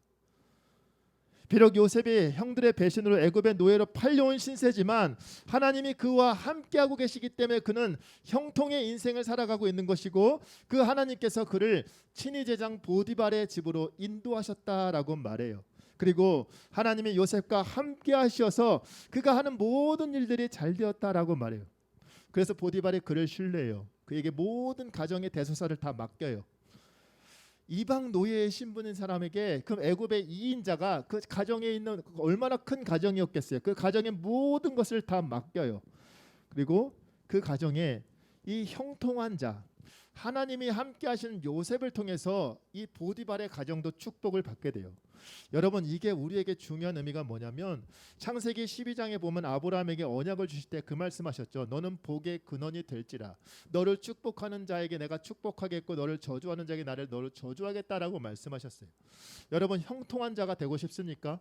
비록 요셉이 형들의 배신으로 애굽의 노예로 팔려온 신세지만 하나님이 그와 함께하고 계시기 때문에 그는 형통의 인생을 살아가고 있는 것이고 그 하나님께서 그를 친위제장 보디발의 집으로 인도하셨다라고 말해요. 그리고 하나님이 요셉과 함께 하셔서 그가 하는 모든 일들이 잘 되었다라고 말해요. 그래서 보디발이 그를 신뢰해요. 그에게 모든 가정의 대소사를 다 맡겨요. 이방 노예의 신분인 사람에게 그럼 애굽의 2인자가 그 가정에 있는 얼마나 큰 가정이었겠어요. 그 가정의 모든 것을 다 맡겨요. 그리고 그 가정에 이 형통한 자, 하나님이 함께 하시는 요셉을 통해서 이 보디발의 가정도 축복을 받게 돼요. 여러분 이게 우리에게 중요한 의미가 뭐냐면 창세기 12장에 보면 아브라함에게 언약을 주실 때 그 말씀하셨죠. 너는 복의 근원이 될지라. 너를 축복하는 자에게 내가 축복하겠고 너를 저주하는 자에게 너를 저주하겠다라고 말씀하셨어요. 여러분 형통한 자가 되고 싶습니까?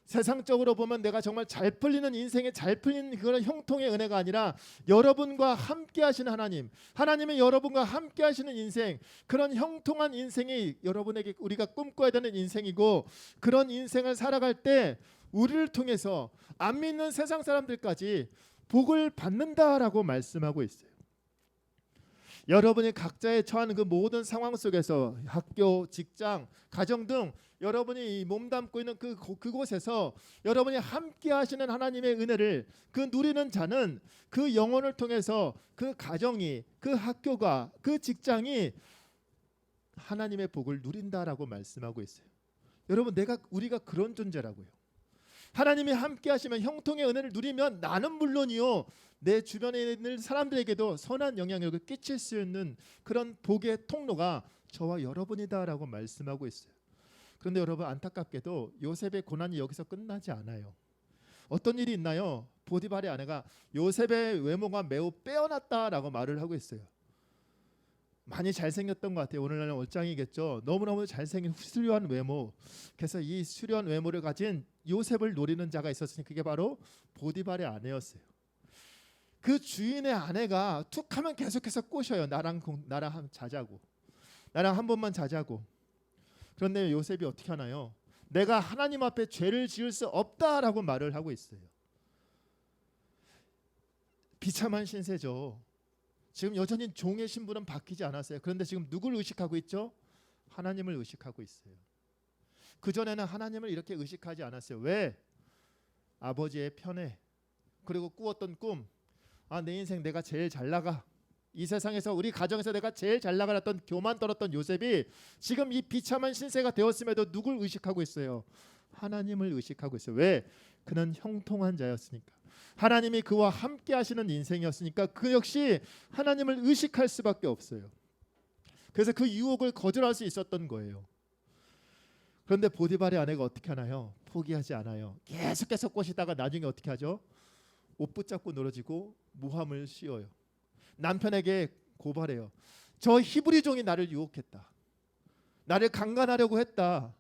세상적으로 보면 내가 정말 잘 풀리는 인생에 잘 풀리는 그런 형통의 은혜가 아니라 여러분과 함께 하시는 하나님의 여러분과 함께 하시는 인생, 그런 형통한 인생이 여러분에게 우리가 꿈꿔야 되는 인생이고 그런 인생을 살아갈 때 우리를 통해서 안 믿는 세상 사람들까지 복을 받는다라고 말씀하고 있어요. 여러분이 각자의 처한 그 모든 상황 속에서 학교, 직장, 가정 등 여러분이 몸담고 있는 그곳에서 여러분이 함께 하시는 하나님의 은혜를 그 누리는 자는 그 영혼을 통해서 그 가정이, 그 학교가, 그 직장이 하나님의 복을 누린다라고 말씀하고 있어요. 여러분 우리가 그런 존재라고요. 하나님이 함께 하시면 형통의 은혜를 누리면 나는 물론이요 내 주변에 있는 사람들에게도 선한 영향력을 끼칠 수 있는 그런 복의 통로가 저와 여러분이다라고 말씀하고 있어요. 그런데 여러분 안타깝게도 요셉의 고난이 여기서 끝나지 않아요. 어떤 일이 있나요? 보디발의 아내가 요셉의 외모가 매우 빼어났다라고 말을 하고 있어요. 많이 잘생겼던 것 같아요. 오늘날은 얼짱이겠죠. 너무너무 잘생긴 수려한 외모. 그래서 이 수려한 외모를 가진 요셉을 노리는 자가 있었으니 그게 바로 보디발의 아내였어요. 그 주인의 아내가 툭하면 계속해서 꼬셔요. 나랑 자자고, 나랑 한 번만 자자고. 그런데 요셉이 어떻게 하나요? 내가 하나님 앞에 죄를 지을 수 없다라고 말을 하고 있어요. 비참한 신세죠. 지금 여전히 종의 신분은 바뀌지 않았어요. 그런데 지금 누굴 의식하고 있죠? 하나님을 의식하고 있어요. 그전에는 하나님을 이렇게 의식하지 않았어요. 왜? 아버지의 편애, 그리고 꾸었던 꿈, 내 인생 내가 제일 잘 나가, 이 세상에서 우리 가정에서 내가 제일 잘 나가랬던 교만 떨었던 요셉이 지금 이 비참한 신세가 되었음에도 누굴 의식하고 있어요? 하나님을 의식하고 있어요. 왜? 그는 형통한 자였으니까. 하나님이 그와 함께 하시는 인생이었으니까 그 역시 하나님을 의식할 수밖에 없어요. 그래서 그 유혹을 거절할 수 있었던 거예요. 그런데 보디발의 아내가 어떻게 하나요? 포기하지 않아요. 계속해서 꼬시다가 나중에 어떻게 하죠? 옷 붙잡고 늘어지고 모함을 씌워요. 남편에게 고발해요. 저 히브리 종이 나를 유혹했다. 나를 강간하려고 했다.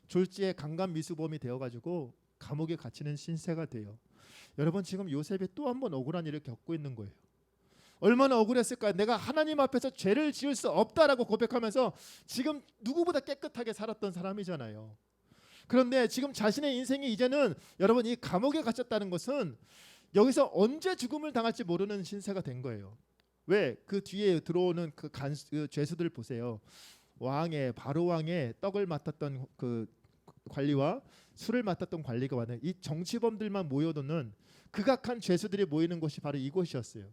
졸지에 강간 미수범이 되어가지고 감옥에 갇히는 신세가 돼요. 여러분 지금 요셉이 또 한 번 억울한 일을 겪고 있는 거예요. 얼마나 억울했을까요? 내가 하나님 앞에서 죄를 지을 수 없다라고 고백하면서 지금 누구보다 깨끗하게 살았던 사람이잖아요. 그런데 지금 자신의 인생이 이제는 여러분 이 감옥에 갇혔다는 것은 여기서 언제 죽음을 당할지 모르는 신세가 된 거예요. 왜? 그 뒤에 들어오는 그 죄수들 보세요. 바로 왕의 떡을 맡았던 그 관리와 술을 맡았던 관리가 왔는 이 정치범들만 모여도는 극악한 죄수들이 모이는 곳이 바로 이곳이었어요.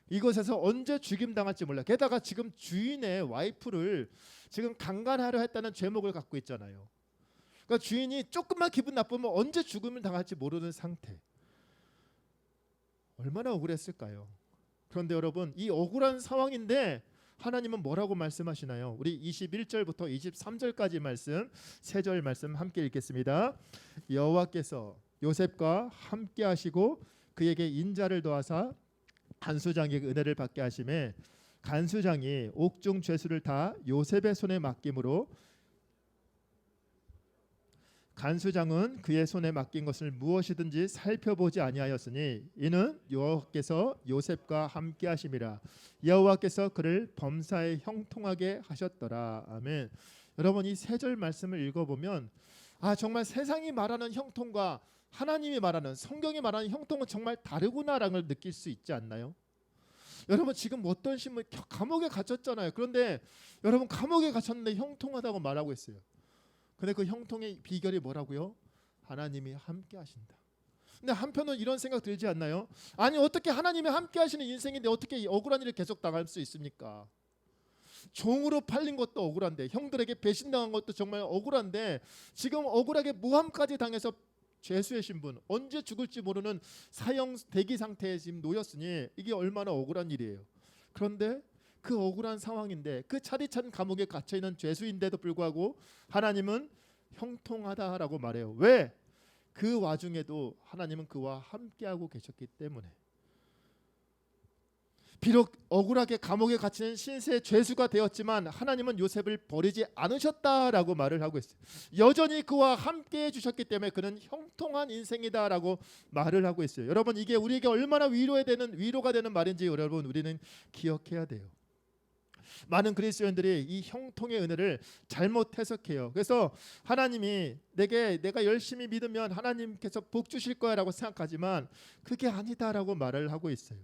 이곳에서 언제 죽임 당할지 몰라. 게다가 지금 주인의 와이프를 지금 강간하려 했다는 죄목을 갖고 있잖아요. 그러니까 주인이 조금만 기분 나쁘면 언제 죽음을 당할지 모르는 상태. 얼마나 억울했을까요? 그런데 여러분 이 억울한 상황인데 하나님은 뭐라고 말씀하시나요? 우리 21절부터 23절까지 말씀, 3절 말씀 함께 읽겠습니다. 여호와께서 요셉과 함께 하시고 그에게 인자를 더하사 간수장에게 은혜를 받게 하심에 간수장이 옥중 죄수를 다 요셉의 손에 맡김으로 간수장은 그의 손에 맡긴 것을 무엇이든지 살펴보지 아니하였으니 이는 여호와께서 요셉과 함께 하심이라. 여호와께서 그를 범사에 형통하게 하셨더라. 아멘. 여러분 이 3절 말씀을 읽어보면 정말 세상이 말하는 형통과 하나님이 말하는 성경이 말하는 형통은 정말 다르구나라는 걸 느낄 수 있지 않나요? 여러분 지금 어떤 신분 감옥에 갇혔잖아요. 그런데 여러분 감옥에 갇혔는데 형통하다고 말하고 있어요. 근데 그 형통의 비결이 뭐라고요? 하나님이 함께 하신다. 근데 한편은 이런 생각 들지 않나요? 아니 어떻게 하나님이 함께 하시는 인생인데 어떻게 억울한 일을 계속 당할 수 있습니까? 종으로 팔린 것도 억울한데 형들에게 배신당한 것도 정말 억울한데 지금 억울하게 모함까지 당해서 죄수의 신분, 언제 죽을지 모르는 사형 대기 상태에 지금 놓였으니 이게 얼마나 억울한 일이에요. 그런데 그 억울한 상황인데 그 차디찬 감옥에 갇혀있는 죄수인데도 불구하고 하나님은 형통하다라고 말해요. 왜? 그 와중에도 하나님은 그와 함께하고 계셨기 때문에. 비록 억울하게 감옥에 갇히는 신세의 죄수가 되었지만 하나님은 요셉을 버리지 않으셨다라고 말을 하고 있어요. 여전히 그와 함께해 주셨기 때문에 그는 형통한 인생이다라고 말을 하고 있어요. 여러분 이게 우리에게 얼마나 위로가 되는 말인지 여러분 우리는 기억해야 돼요. 많은 그리스도인들이 이 형통의 은혜를 잘못 해석해요. 그래서 하나님이 내가 열심히 믿으면 하나님께서 복 주실 거야라고 생각하지만 그게 아니다라고 말을 하고 있어요.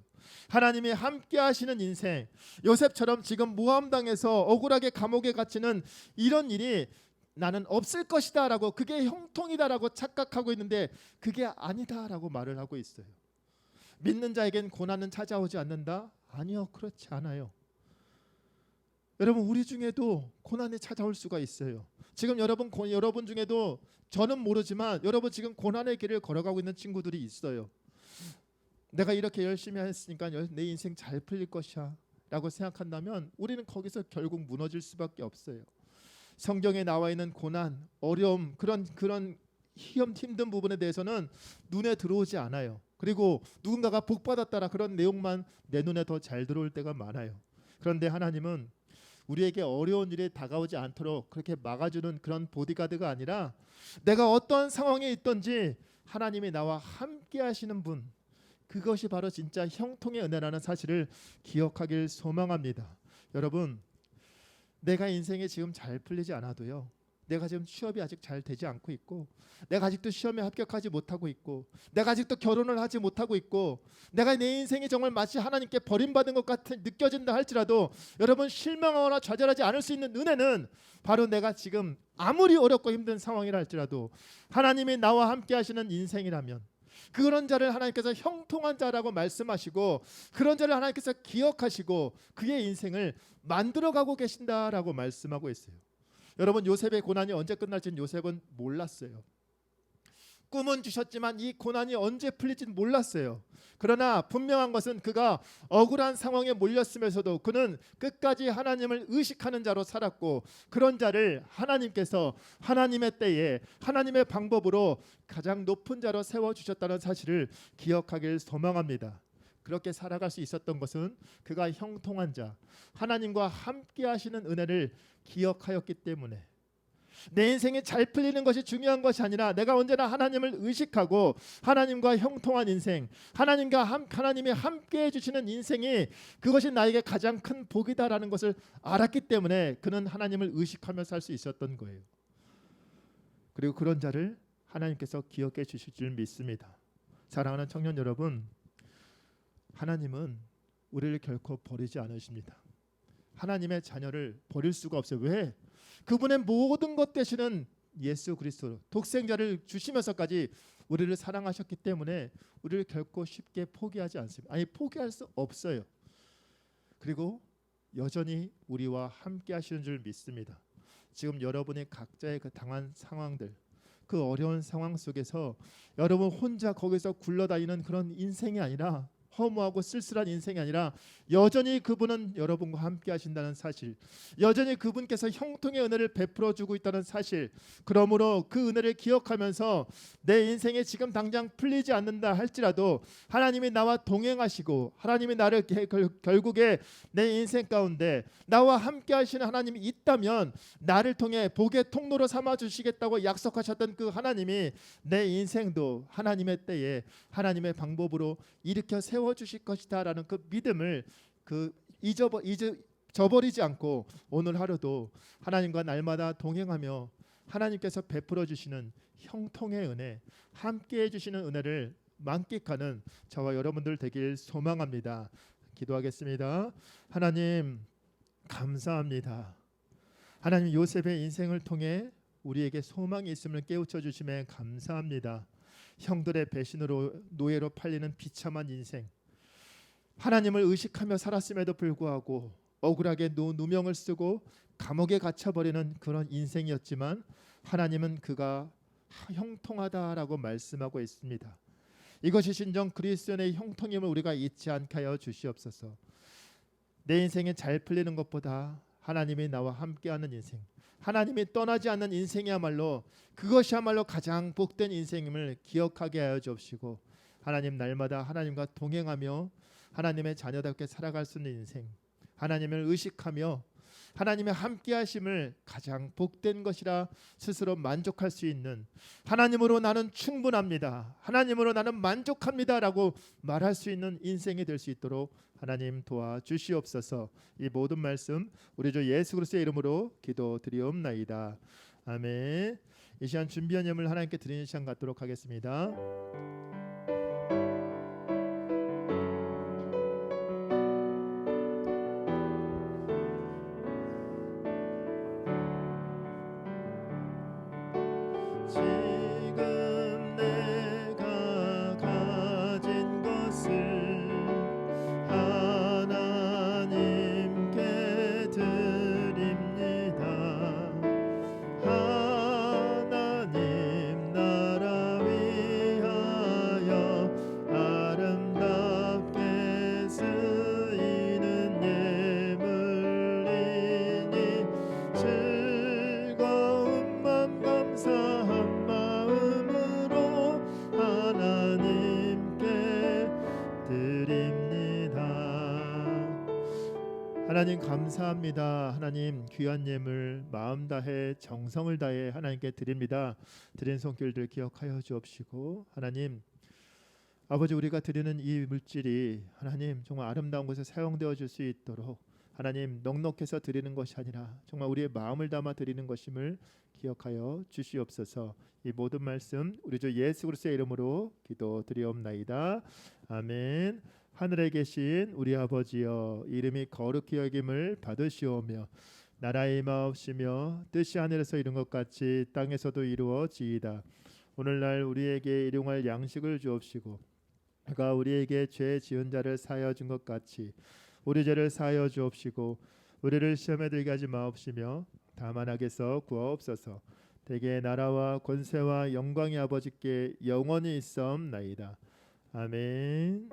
하나님이 함께 하시는 인생, 요셉처럼 지금 모함당해서 억울하게 감옥에 갇히는 이런 일이 나는 없을 것이다라고 그게 형통이다라고 착각하고 있는데 그게 아니다라고 말을 하고 있어요. 믿는 자에겐 고난은 찾아오지 않는다? 아니요, 그렇지 않아요. 여러분 우리 중에도 고난이 찾아올 수가 있어요. 지금 여러분 중에도 저는 모르지만 여러분 지금 고난의 길을 걸어가고 있는 친구들이 있어요. 내가 이렇게 열심히 했으니까 내 인생 잘 풀릴 것이야 라고 생각한다면 우리는 거기서 결국 무너질 수밖에 없어요. 성경에 나와 있는 고난, 어려움, 그런 힘든 부분에 대해서는 눈에 들어오지 않아요. 그리고 누군가가 복받았다라 그런 내용만 내 눈에 더 잘 들어올 때가 많아요. 그런데 하나님은 우리에게 어려운 일이 다가오지 않도록 그렇게 막아주는 그런 보디가드가 아니라 내가 어떠한 상황에 있든지 하나님이 나와 함께 하시는 분, 그것이 바로 진짜 형통의 은혜라는 사실을 기억하길 소망합니다. 여러분, 내가 인생에 지금 잘 풀리지 않아도요, 내가 지금 취업이 아직 잘 되지 않고 있고, 내가 아직도 시험에 합격하지 못하고 있고, 내가 아직도 결혼을 하지 못하고 있고, 내가 내 인생이 정말 마치 하나님께 버림받은 것 같은 느껴진다 할지라도 여러분 실망하거나 좌절하지 않을 수 있는 은혜는 바로 내가 지금 아무리 어렵고 힘든 상황이라 할지라도 하나님이 나와 함께 하시는 인생이라면 그런 자를 하나님께서 형통한 자라고 말씀하시고 그런 자를 하나님께서 기억하시고 그의 인생을 만들어가고 계신다라고 말씀하고 있어요. 여러분, 요셉의 고난이 언제 끝날지는 요셉은 몰랐어요. 꿈은 주셨지만 이 고난이 언제 풀릴지는 몰랐어요. 그러나 분명한 것은 그가 억울한 상황에 몰렸으면서도 그는 끝까지 하나님을 의식하는 자로 살았고, 그런 자를 하나님께서 하나님의 때에 하나님의 방법으로 가장 높은 자로 세워주셨다는 사실을 기억하길 소망합니다. 그렇게 살아갈 수 있었던 것은 그가 형통한 자, 하나님과 함께 하시는 은혜를 기억하였기 때문에, 내 인생이 잘 풀리는 것이 중요한 것이 아니라 내가 언제나 하나님을 의식하고 하나님과 형통한 인생, 하나님이 함께 해주시는 인생이 그것이 나에게 가장 큰 복이다라는 것을 알았기 때문에 그는 하나님을 의식하며 살 수 있었던 거예요. 그리고 그런 자를 하나님께서 기억해 주실 줄 믿습니다. 사랑하는 청년 여러분, 하나님은 우리를 결코 버리지 않으십니다. 하나님의 자녀를 버릴 수가 없어요. 왜? 그분의 모든 것 되시는 예수 그리스도 독생자를 주시면서까지 우리를 사랑하셨기 때문에 우리를 결코 쉽게 포기하지 않습니다. 아니, 포기할 수 없어요. 그리고 여전히 우리와 함께 하시는 줄 믿습니다. 지금 여러분이 각자의 그 당한 상황들, 그 어려운 상황 속에서 여러분 혼자 거기서 굴러다니는 그런 인생이 아니라, 허무하고 쓸쓸한 인생이 아니라 여전히 그분은 여러분과 함께 하신다는 사실, 여전히 그분께서 형통의 은혜를 베풀어 주고 있다는 사실, 그러므로 그 은혜를 기억하면서 내 인생에 지금 당장 풀리지 않는다 할지라도 하나님이 나와 동행하시고 하나님이 나를 결국에 내 인생 가운데 나와 함께 하시는 하나님이 있다면 나를 통해 복의 통로로 삼아 주시겠다고 약속하셨던 그 하나님이 내 인생도 하나님의 때에 하나님의 방법으로 일으켜 세워주실 것이다라는 그 믿음을 저버리지 않고 오늘 하루도 하나님과 날마다 동행하며 하나님께서 베풀어 주시는 형통의 은혜, 함께해 주시는 은혜를 만끽하는 저와 여러분들 되길 소망합니다. 기도하겠습니다. 하나님 감사합니다. 하나님, 요셉의 인생을 통해 우리에게 소망이 있음을 깨우쳐 주심에 감사합니다. 형들의 배신으로 노예로 팔리는 비참한 인생, 하나님을 의식하며 살았음에도 불구하고 억울하게 누명을 쓰고 감옥에 갇혀버리는 그런 인생이었지만 하나님은 그가 형통하다라고 말씀하고 있습니다. 이것이 진정 그리스도인의 형통임을 우리가 잊지 않게 하여 주시옵소서. 내 인생이 잘 풀리는 것보다 하나님이 나와 함께하는 인생, 하나님이 떠나지 않는 인생이야말로 그것이야말로 가장 복된 인생임을 기억하게 하여 주옵시고, 하나님 날마다 하나님과 동행하며 하나님의 자녀답게 살아갈 수 있는 인생, 하나님을 의식하며 하나님의 함께하심을 가장 복된 것이라 스스로 만족할 수 있는, 하나님으로 나는 충분합니다, 하나님으로 나는 만족합니다라고 말할 수 있는 인생이 될 수 있도록 하나님 도와주시옵소서. 이 모든 말씀 우리 주 예수 그리스도의 이름으로 기도드리옵나이다. 아멘. 이 시간 준비한 예물 하나님께 드리는 시간 갖도록 하겠습니다. 지금 내가 가진 것을 하나님께 드리오니 하나님 감사합니다. 하나님 귀한 예물 마음 다해 정성을 다해 하나님께 드립니다. 드린 손길들 기억하여 주옵시고 하나님 아버지 우리가 드리는 이 물질이 하나님 정말 아름다운 곳에 사용되어 줄 수 있도록 하나님 넉넉해서 드리는 것이 아니라 정말 우리의 마음을 담아 드리는 것임을 기억하여 주시옵소서. 이 모든 말씀 우리 주 예수 그리스도의 이름으로 기도드리옵나이다. 아멘. 하늘에 계신 우리 아버지여 이름이 거룩히 여김을 받으시오며 나라의 임하옵시며 뜻이 하늘에서 이룬 것 같이 땅에서도 이루어지이다. 오늘날 우리에게 일용할 양식을 주옵시고 그가 우리에게 죄 지은 자를 사하여 준 것 같이 우리 죄를 사하여 주옵시고 우리를 시험에 들게 하지 마옵시며 다만 악에서 구하옵소서. 대개 나라와 권세와 영광이 아버지께 영원히 있사옵나이다. 아멘.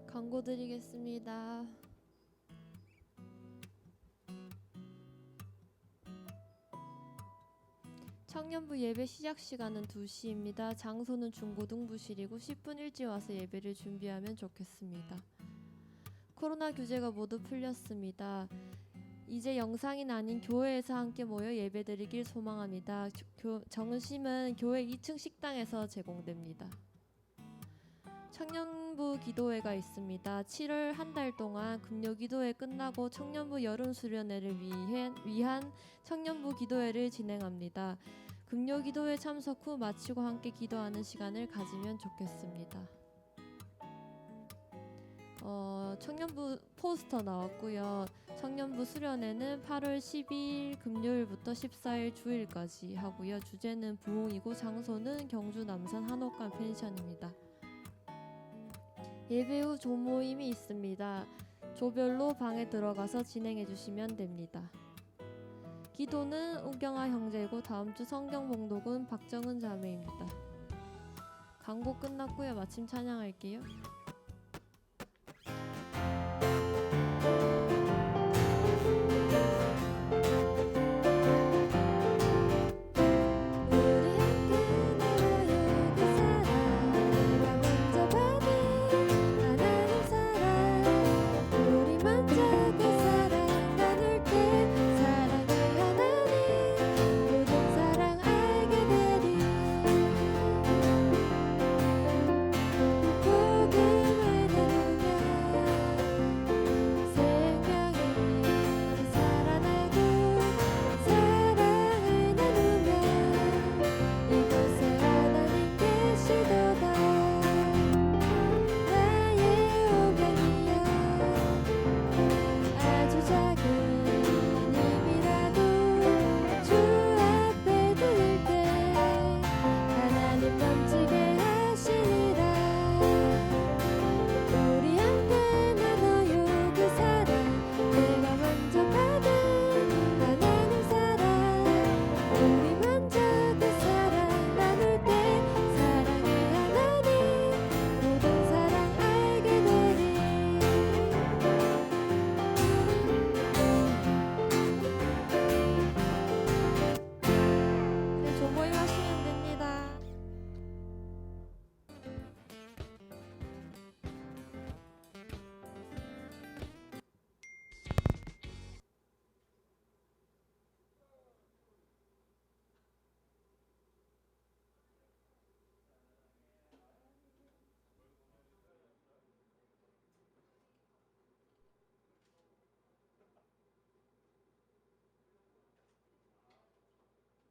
광고 드리겠습니다. 청년부 예배 시작 시간은 2시입니다. 장소는 중고등부실이고 10분 일찍 와서 예배를 준비하면 좋겠습니다. 코로나 규제가 모두 풀렸습니다. 이제 영상이 아닌 교회에서 함께 모여 예배드리길 소망합니다. 정심은 교회 2층 식당에서 제공됩니다. 청년부 기도회가 있습니다. 7월 한 달 동안 금요 기도회 끝나고 청년부 여름 수련회를 위한 청년부 기도회를 진행합니다. 금요 기도회 참석 후 마치고 함께 기도하는 시간을 가지면 좋겠습니다. 청년부 포스터 나왔고요. 청년부 수련회는 8월 12일 금요일부터 14일 주일까지 하고요. 주제는 부흥이고 장소는 경주 남산 한옥관 펜션입니다. 예배 후 조모임이 있습니다. 조별로 방에 들어가서 진행해 주시면 됩니다. 기도는 우경아 형제고 다음 주 성경 봉독은 박정은 자매입니다. 광고 끝났고요. 마침 찬양할게요.